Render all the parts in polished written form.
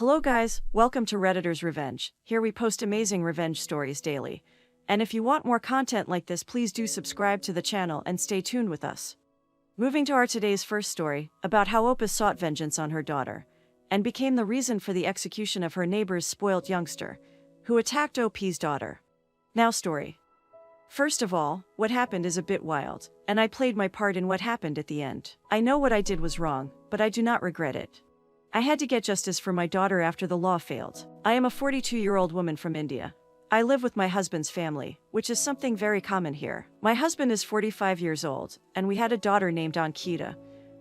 Hello guys, welcome to Redditor's Revenge. Here we post amazing revenge stories daily. And if you want more content like this, please do subscribe to the channel and stay tuned with us. Moving to our today's first story, about how Opus sought vengeance on her daughter, and became the reason for the execution of her neighbor's spoilt youngster, who attacked OP's daughter. Now story. First of all, what happened is a bit wild, and I played my part in what happened at the end. I know what I did was wrong, but I do not regret it. I had to get justice for my daughter after the law failed. I am a 42-year-old woman from India. I live with my husband's family, which is something very common here. My husband is 45 years old, and we had a daughter named Ankita,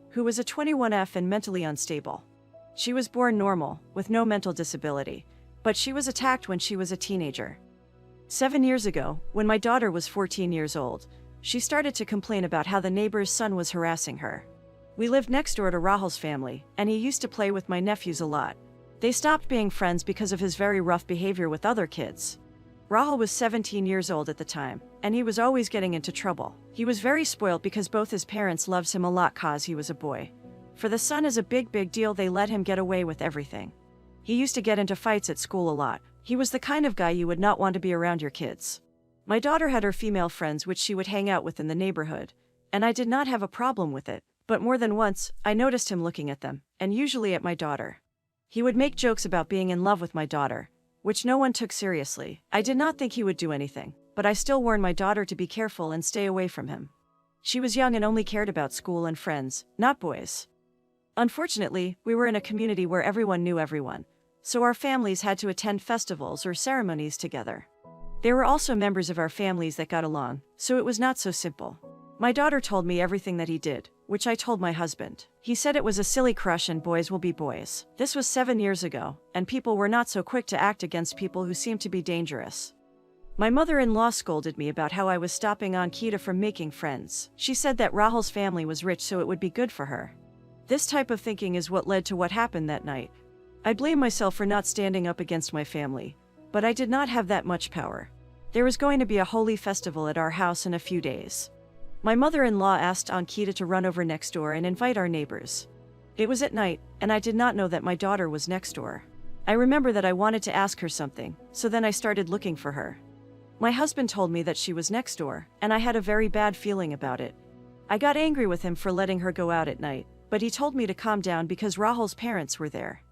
who was a 21F and mentally unstable. She was born normal, with no mental disability, but she was attacked when she was a teenager. 7 years ago, when my daughter was 14 years old, she started to complain about how the neighbor's son was harassing her. We lived next door to Rahul's family, and he used to play with my nephews a lot. They stopped being friends because of his very rough behavior with other kids. Rahul was 17 years old at the time, and he was always getting into trouble. He was very spoiled because both his parents loved him a lot cause he was a boy. For the son is a big deal, they let him get away with everything. He used to get into fights at school a lot. He was the kind of guy you would not want to be around your kids. My daughter had her female friends which she would hang out with in the neighborhood, and I did not have a problem with it. But more than once, I noticed him looking at them, and usually at my daughter. He would make jokes about being in love with my daughter, which no one took seriously. I did not think he would do anything, but I still warned my daughter to be careful and stay away from him. She was young and only cared about school and friends, not boys. Unfortunately, we were in a community where everyone knew everyone, so our families had to attend festivals or ceremonies together. There were also members of our families that got along, so it was not so simple. My daughter told me everything that he did, which I told my husband. He said it was a silly crush and boys will be boys. This was 7 years ago, and people were not so quick to act against people who seemed to be dangerous. My mother-in-law scolded me about how I was stopping Ankita from making friends. She said that Rahul's family was rich so it would be good for her. This type of thinking is what led to what happened that night. I blame myself for not standing up against my family, but I did not have that much power. There was going to be a holy festival at our house in a few days. My mother-in-law asked Ankita to run over next door and invite our neighbors. It was at night, and I did not know that my daughter was next door. I remember that I wanted to ask her something, so then I started looking for her. My husband told me that she was next door, and I had a very bad feeling about it. I got angry with him for letting her go out at night, but he told me to calm down because Rahul's parents were there.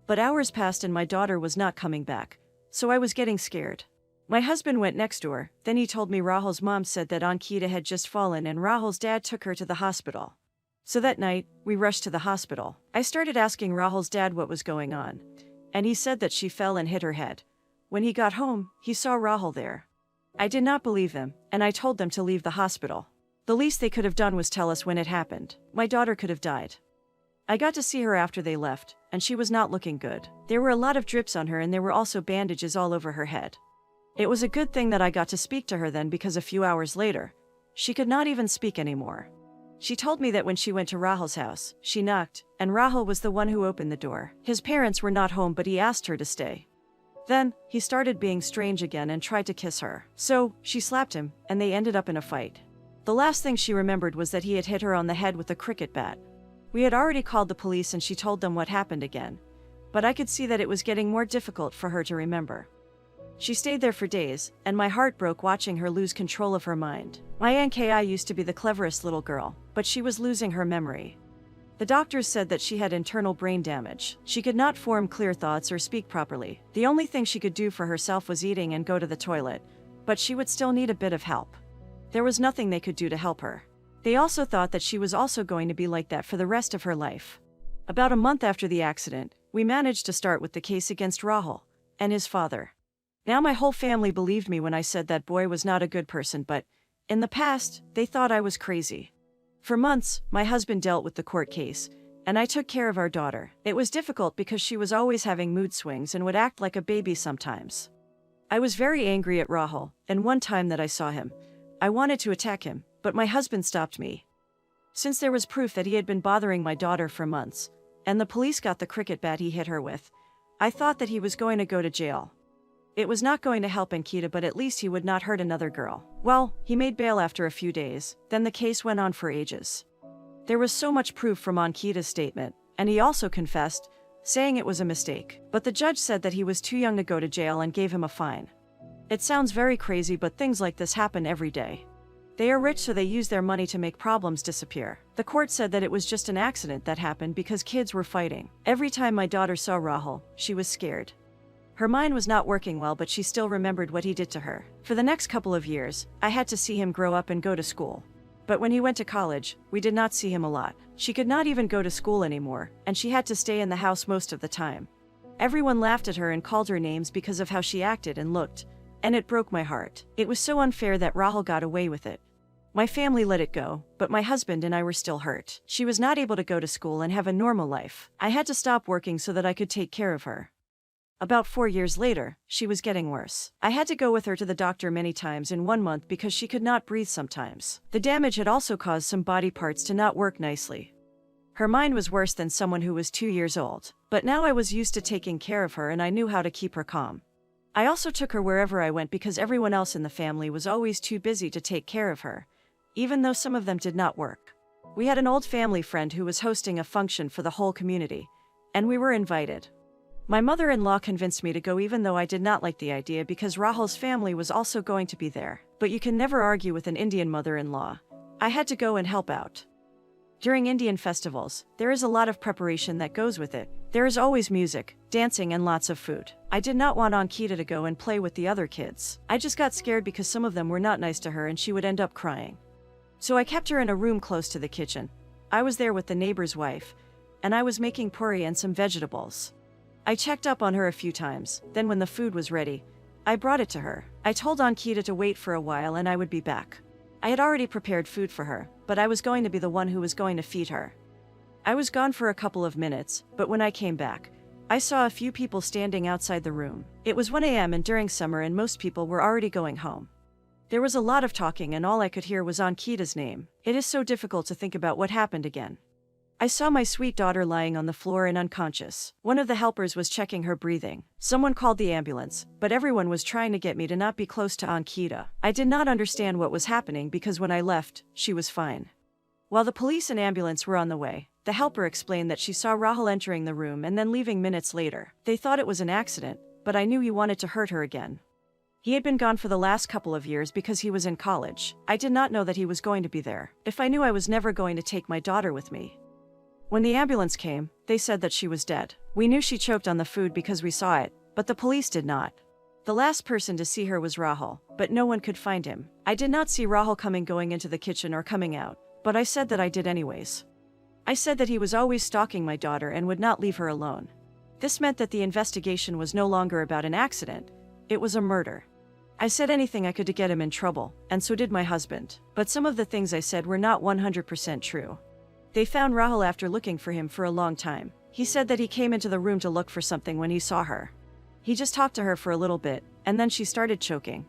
But hours passed and my daughter was not coming back, so I was getting scared. My husband went next door, then he told me Rahul's mom said that Ankita had just fallen and Rahul's dad took her to the hospital. So that night, we rushed to the hospital. I started asking Rahul's dad what was going on, and he said that she fell and hit her head. When he got home, he saw Rahul there. I did not believe them, and I told them to leave the hospital. The least they could have done was tell us when it happened. My daughter could have died. I got to see her after they left, and she was not looking good. There were a lot of drips on her and there were also bandages all over her head. It was a good thing that I got to speak to her then because a few hours later, she could not even speak anymore. She told me that when she went to Rahul's house, she knocked, and Rahul was the one who opened the door. His parents were not home but he asked her to stay. Then, he started being strange again and tried to kiss her. So, she slapped him, and they ended up in a fight. The last thing she remembered was that he had hit her on the head with a cricket bat. We had already called the police and she told them what happened again. But I could see that it was getting more difficult for her to remember. She stayed there for days, and my heart broke watching her lose control of her mind. My Nki used to be the cleverest little girl, but she was losing her memory. The doctors said that she had internal brain damage. She could not form clear thoughts or speak properly. The only thing she could do for herself was eating and go to the toilet, but she would still need a bit of help. There was nothing they could do to help her. They also thought that she was also going to be like that for the rest of her life. About a month after the accident, we managed to start with the case against Rahul and his father. Now my whole family believed me when I said that boy was not a good person, but in the past, they thought I was crazy. For months, my husband dealt with the court case, and I took care of our daughter. It was difficult because she was always having mood swings and would act like a baby sometimes. I was very angry at Rahul, and one time that I saw him, I wanted to attack him, but my husband stopped me. Since there was proof that he had been bothering my daughter for months, and the police got the cricket bat he hit her with, I thought that he was going to go to jail. It was not going to help Ankita, but at least he would not hurt another girl. Well, he made bail after a few days, then the case went on for ages. There was so much proof from Ankita's statement, and he also confessed, saying it was a mistake, but the judge said that he was too young to go to jail and gave him a fine. It sounds very crazy, but things like this happen every day. They are rich, so they use their money to make problems disappear. The court said that it was just an accident that happened because kids were fighting. Every time my daughter saw Rahul, she was scared. Her mind was not working well, but she still remembered what he did to her. For the next couple of years, I had to see him grow up and go to school. But when he went to college, we did not see him a lot. She could not even go to school anymore, and she had to stay in the house most of the time. Everyone laughed at her and called her names because of how she acted and looked, and it broke my heart. It was so unfair that Rahul got away with it. My family let it go, but my husband and I were still hurt. She was not able to go to school and have a normal life. I had to stop working so that I could take care of her. About 4 years later, she was getting worse. I had to go with her to the doctor many times in 1 month because she could not breathe sometimes. The damage had also caused some body parts to not work nicely. Her mind was worse than someone who was 2 years old. But now I was used to taking care of her and I knew how to keep her calm. I also took her wherever I went because everyone else in the family was always too busy to take care of her, even though some of them did not work. We had an old family friend who was hosting a function for the whole community, and we were invited. My mother-in-law convinced me to go even though I did not like the idea because Rahul's family was also going to be there. But you can never argue with an Indian mother-in-law. I had to go and help out. During Indian festivals, there is a lot of preparation that goes with it. There is always music, dancing, and lots of food. I did not want Ankita to go and play with the other kids. I just got scared because some of them were not nice to her and she would end up crying. So I kept her in a room close to the kitchen. I was there with the neighbor's wife, and I was making puri and some vegetables. I checked up on her a few times, then when the food was ready, I brought it to her. I told Ankita to wait for a while and I would be back. I had already prepared food for her, but I was going to be the one who was going to feed her. I was gone for a couple of minutes, but when I came back, I saw a few people standing outside the room. It was 1 a.m. and during summer and most people were already going home. There was a lot of talking and all I could hear was Ankita's name. It is so difficult to think about what happened again. I saw my sweet daughter lying on the floor and unconscious. One of the helpers was checking her breathing. Someone called the ambulance, but everyone was trying to get me to not be close to Ankita. I did not understand what was happening because when I left, she was fine. While the police and ambulance were on the way, the helper explained that she saw Rahul entering the room and then leaving minutes later. They thought it was an accident, but I knew he wanted to hurt her again. He had been gone for the last couple of years because he was in college. I did not know that he was going to be there. If I knew, I was never going to take my daughter with me. When the ambulance came, they said that she was dead. We knew she choked on the food because we saw it, but the police did not. The last person to see her was Rahul, but no one could find him. I did not see Rahul going into the kitchen or coming out, but I said that I did anyways. I said that he was always stalking my daughter and would not leave her alone. This meant that the investigation was no longer about an accident, it was a murder. I said anything I could to get him in trouble, and so did my husband. But some of the things I said were not 100% true. They found Rahul after looking for him for a long time. He said that he came into the room to look for something when he saw her. He just talked to her for a little bit, and then she started choking.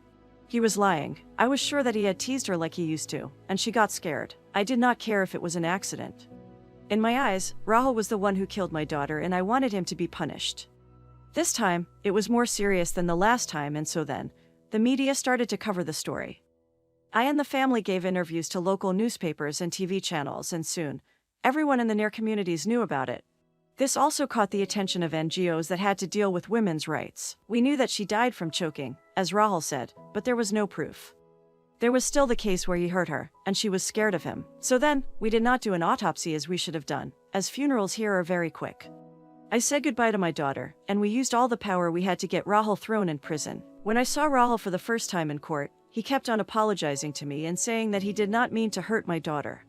He was lying. I was sure that he had teased her like he used to, and she got scared. I did not care if it was an accident. In my eyes, Rahul was the one who killed my daughter and I wanted him to be punished. This time, it was more serious than the last time, and so then, the media started to cover the story. I and the family gave interviews to local newspapers and TV channels, and soon, everyone in the near communities knew about it. This also caught the attention of NGOs that had to deal with women's rights. We knew that she died from choking, as Rahul said, but there was no proof. There was still the case where he hurt her, and she was scared of him. So then, we did not do an autopsy as we should have done, as funerals here are very quick. I said goodbye to my daughter, and we used all the power we had to get Rahul thrown in prison. When I saw Rahul for the first time in court, he kept on apologizing to me and saying that he did not mean to hurt my daughter.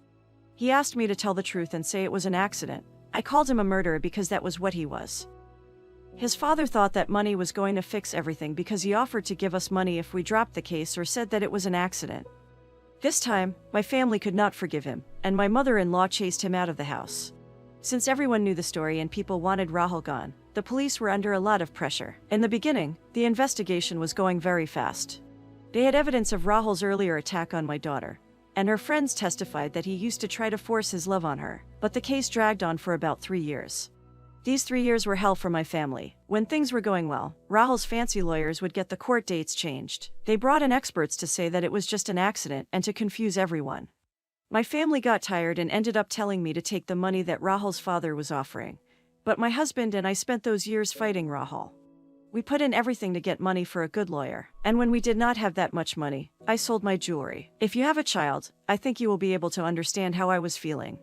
He asked me to tell the truth and say it was an accident. I called him a murderer because that was what he was. His father thought that money was going to fix everything because he offered to give us money if we dropped the case or said that it was an accident. This time, my family could not forgive him, and my mother-in-law chased him out of the house. Since everyone knew the story and people wanted Rahul gone, the police were under a lot of pressure. In the beginning, the investigation was going very fast. They had evidence of Rahul's earlier attack on my daughter, and her friends testified that he used to try to force his love on her, but the case dragged on for about 3 years. These 3 years were hell for my family. When things were going well, Rahul's fancy lawyers would get the court dates changed. They brought in experts to say that it was just an accident and to confuse everyone. My family got tired and ended up telling me to take the money that Rahul's father was offering, But my husband and I spent those years fighting Rahul. We put in everything to get money for a good lawyer, and when we did not have that much money, I sold my jewelry. If you have a child, I think you will be able to understand how I was feeling.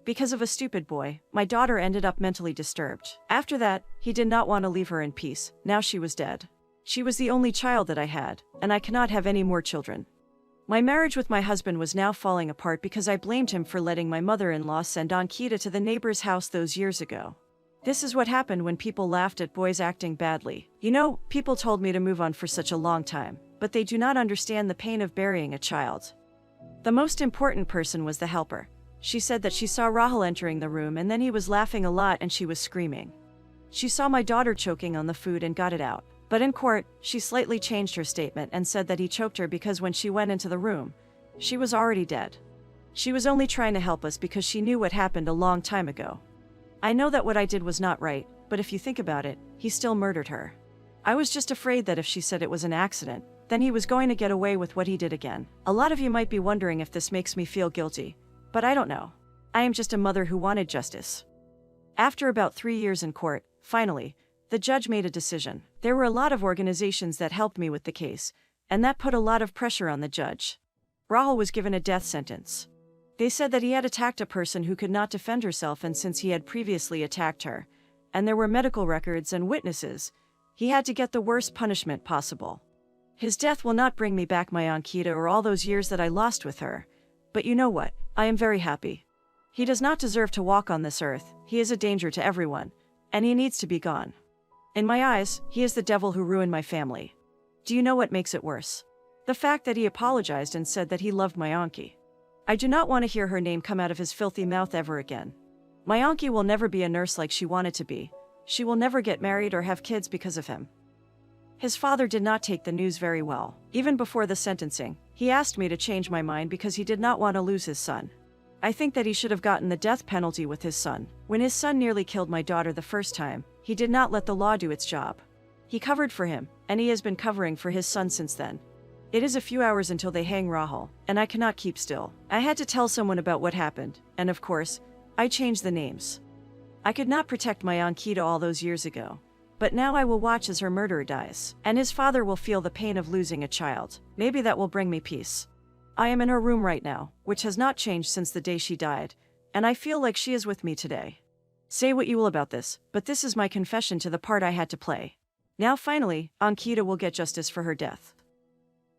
Because of a stupid boy, my daughter ended up mentally disturbed. After that, he did not want to leave her in peace. Now she was dead. She was the only child that I had, and I cannot have any more children. My marriage with my husband was now falling apart because I blamed him for letting my mother-in-law send Ankita to the neighbor's house those years ago. This is what happened when people laughed at boys acting badly. You know, people told me to move on for such a long time, but they do not understand the pain of burying a child. The most important person was the helper. She said that she saw Rahul entering the room and then he was laughing a lot and she was screaming. She saw my daughter choking on the food and got it out. But in court, she slightly changed her statement and said that he choked her because when she went into the room, she was already dead. She was only trying to help us because she knew what happened a long time ago. I know that what I did was not right, but if you think about it, he still murdered her. I was just afraid that if she said it was an accident, then he was going to get away with what he did again. A lot of you might be wondering if this makes me feel guilty, but I don't know. I am just a mother who wanted justice. After about 3 years in court, finally, the judge made a decision. There were a lot of organizations that helped me with the case, and that put a lot of pressure on the judge. Rahul was given a death sentence. They said that he had attacked a person who could not defend herself, and since he had previously attacked her, and there were medical records and witnesses, he had to get the worst punishment possible. His death will not bring me back my Ankita or all those years that I lost with her. But you know what? I am very happy. He does not deserve to walk on this earth, he is a danger to everyone, and he needs to be gone. In my eyes, he is the devil who ruined my family. Do you know what makes it worse? The fact that he apologized and said that he loved my Anki. I do not want to hear her name come out of his filthy mouth ever again. My Anki will never be a nurse like she wanted to be. She will never get married or have kids because of him. His father did not take the news very well. Even before the sentencing, he asked me to change my mind because he did not want to lose his son. I think that he should have gotten the death penalty with his son. When his son nearly killed my daughter the first time, he did not let the law do its job. He covered for him, and he has been covering for his son since then. It is a few hours until they hang Rahul, and I cannot keep still. I had to tell someone about what happened, and of course, I changed the names. I could not protect my Ankita all those years ago, but now I will watch as her murderer dies, and his father will feel the pain of losing a child. Maybe that will bring me peace. I am in her room right now, which has not changed since the day she died, and I feel like she is with me today. Say what you will about this, but this is my confession to the part I had to play. Now finally, Ankita will get justice for her death.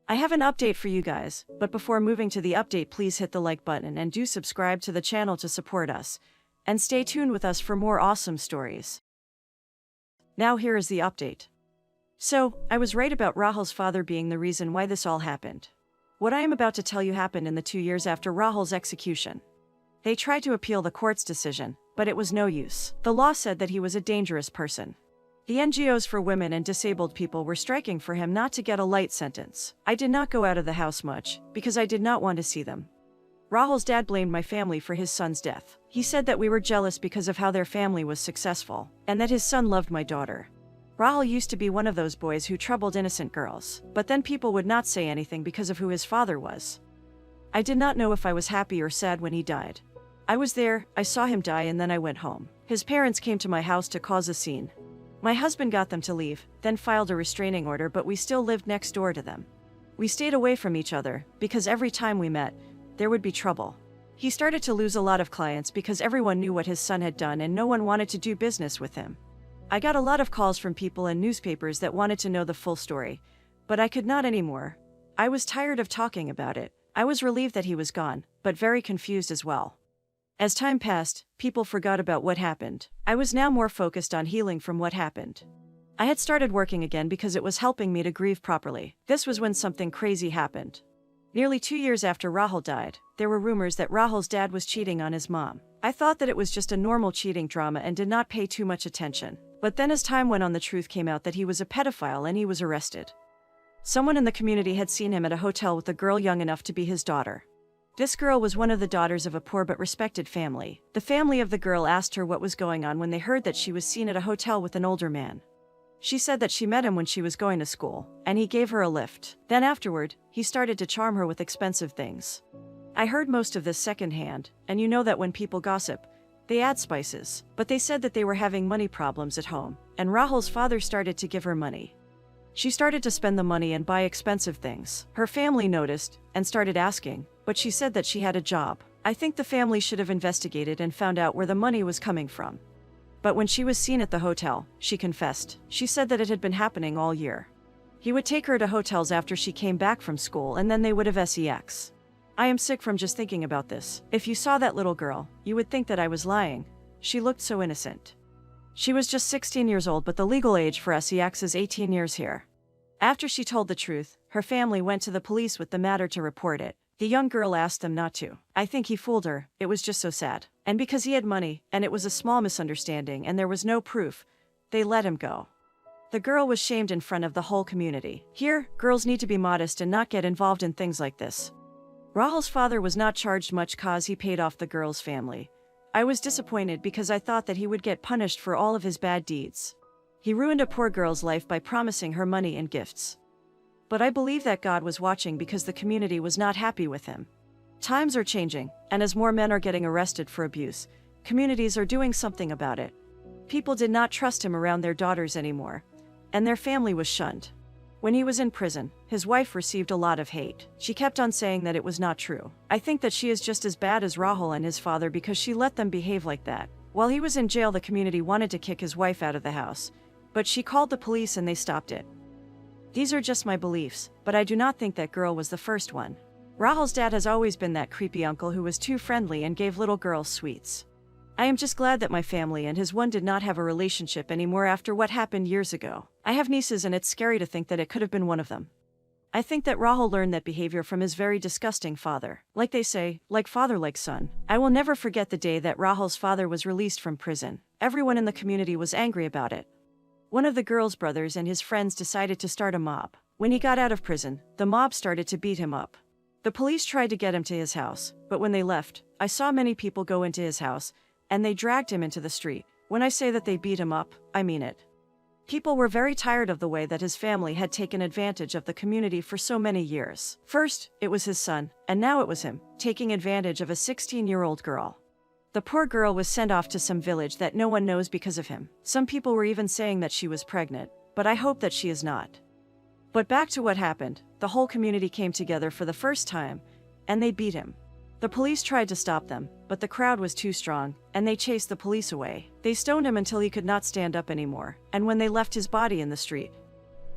I have an update for you guys, but before moving to the update, please hit the like button and do subscribe to the channel to support us, and stay tuned with us for more awesome stories. Now here is the update. So, I was right about Rahul's father being the reason why this all happened. What I am about to tell you happened in the 2 years after Rahul's execution. They tried to appeal the court's decision, but it was no use. The law said that he was a dangerous person. The NGOs for women and disabled people were striking for him not to get a light sentence. I did not go out of the house much, because I did not want to see them. Rahul's dad blamed my family for his son's death. He said that we were jealous because of how their family was successful, and that his son loved my daughter. Rahul used to be one of those boys who troubled innocent girls, but then people would not say anything because of who his father was. I did not know if I was happy or sad when he died. I was there, I saw him die, and then I went home. His parents came to my house to cause a scene. My husband got them to leave, then filed a restraining order, but we still lived next door to them. We stayed away from each other, because every time we met, there would be trouble. He started to lose a lot of clients because everyone knew what his son had done and no one wanted to do business with him. I got a lot of calls from people and newspapers that wanted to know the full story, but I could not anymore. I was tired of talking about it. I was relieved that he was gone, but very confused as well. As time passed, people forgot about what happened. I was now more focused on healing from what happened. I had started working again because it was helping me to grieve properly. This was when something crazy happened. Nearly 2 years after Rahul died, there were rumors that Rahul's dad was cheating on his mom. I thought that it was just a normal cheating drama and did not pay too much attention. But then as time went on, the truth came out that he was a pedophile and he was arrested. Someone in the community had seen him at a hotel with a girl young enough to be his daughter. This girl was one of the daughters of a poor but respected family. The family of the girl asked her what was going on when they heard that she was seen at a hotel with an older man. She said that she met him when she was going to school, and he gave her a lift. Then afterward, he started to charm her with expensive things. I heard most of this secondhand, and you know that when people gossip, They add spices, but they said that they were having money problems at home, and Rahul's father started to give her money. She started to spend the money and buy expensive things. Her family noticed and started asking, but she said that she had a job. I think the family should have investigated and found out where the money was coming from. But when she was seen at the hotel, she confessed. She said that it had been happening all year. He would take her to hotels after she came back from school, and then they would have sex. I am sick from just thinking about this. If you saw that little girl, you would think that I was lying. She looked so innocent. She was just 16 years old, but the legal age for sex is 18 years here. After she told the truth, her family went to the police with the matter to report it. The young girl asked them not to. I think he fooled her. It was just so sad. And because he had money, and it was a small misunderstanding and there was no proof, they let him go. The girl was shamed in front of the whole community. Here, girls need to be modest and not get involved in things like this. Rahul's father was not charged much cause he paid off the girl's family. I was disappointed because I thought that he would get punished for all of his bad deeds. He ruined a poor girl's life by promising her money and gifts. But I believe that God was watching because the community was not happy with him. Times are changing, and as more men are getting arrested for abuse, communities are doing something about it. People did not trust him around their daughters anymore, and their family was shunned. When he was in prison, his wife received a lot of hate. She kept on saying that it was not true. I think that she is just as bad as Rahul and his father because she let them behave like that. While he was in jail, the community wanted to kick his wife out of the house, but she called the police and they stopped it. These are just my beliefs, but I do not think that girl was the first one. Rahul's dad has always been that creepy uncle who was too friendly and gave little girls sweets. I am just glad that my family and his one did not have a relationship anymore after what happened years ago. I have nieces and it's scary to think that it could have been one of them. I think that Rahul learned that behavior from his very disgusting father. Like they say, like father like son. I will never forget the day that Rahul's father was released from prison. Everyone in the community was angry about it. One of the girl's brothers and his friends decided to start a mob. When he got out of prison, the mob started to beat him up. The police tried to get him to his house, but when they left, I saw many people go into his house, and they dragged him into the street. When I say that they beat him up, I mean it. People were very tired of the way that his family had taken advantage of the community for so many years. First, it was his son, and now it was him, taking advantage of a 16-year-old girl. The poor girl was sent off to some village that no one knows because of him. Some people were even saying that she was pregnant, but I hope that she is not. But back to what happened, the whole community came together for the first time, and they beat him. The police tried to stop them, but the crowd was too strong, and they chased the police away. They stoned him until he could not stand up anymore, and when they left his body in the street.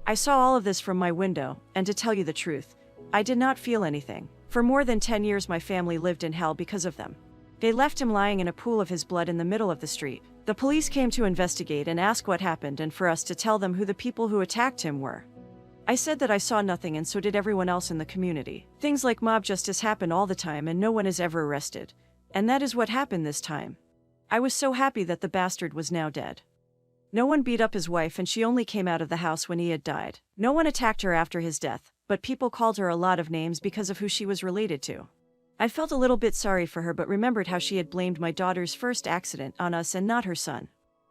I saw all of this from my window, and to tell you the truth, I did not feel anything. For more than 10 years my family lived in hell because of them. They left him lying in a pool of his blood in the middle of the street. The police came to investigate and ask what happened and for us to tell them who the people who attacked him were. I said that I saw nothing and so did everyone else in the community. Things like mob justice happen all the time and no one is ever arrested. And that is what happened this time. I was so happy that the bastard was now dead. No one beat up his wife and she only came out of the house when he had died. No one attacked her after his death, but people called her a lot of names because of who she was related to. I felt a little bit sorry for her but remembered how she had blamed my daughter's first accident on us and not her son.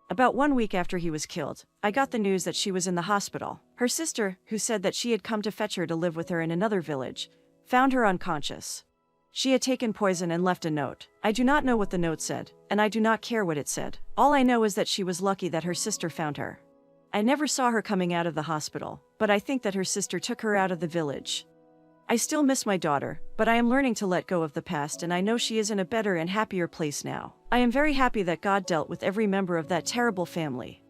About 1 week after he was killed, I got the news that she was in the hospital. Her sister, who said that she had come to fetch her to live with her in another village, found her unconscious. She had taken poison and left a note. I do not know what the note said, and I do not care what it said. All I know is that she was lucky that her sister found her. I never saw her coming out of the hospital, but I think that her sister took her out of the village. I still miss my daughter, but I am learning to let go of the past and I know she is in a better and happier place now. I am very happy that God dealt with every member of that terrible family.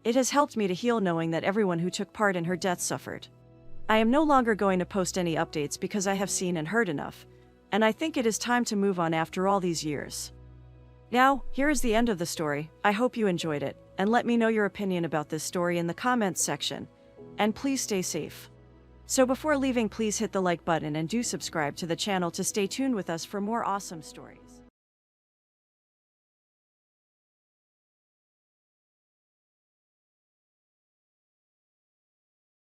It has helped me to heal knowing that everyone who took part in her death suffered. I am no longer going to post any updates because I have seen and heard enough, and I think it is time to move on after all these years. Now, here is the end of the story. I hope you enjoyed it, and let me know your opinion about this story in the comments section. And please stay safe. So before leaving, please hit the like button and do subscribe to the channel to stay tuned with us for more awesome stories.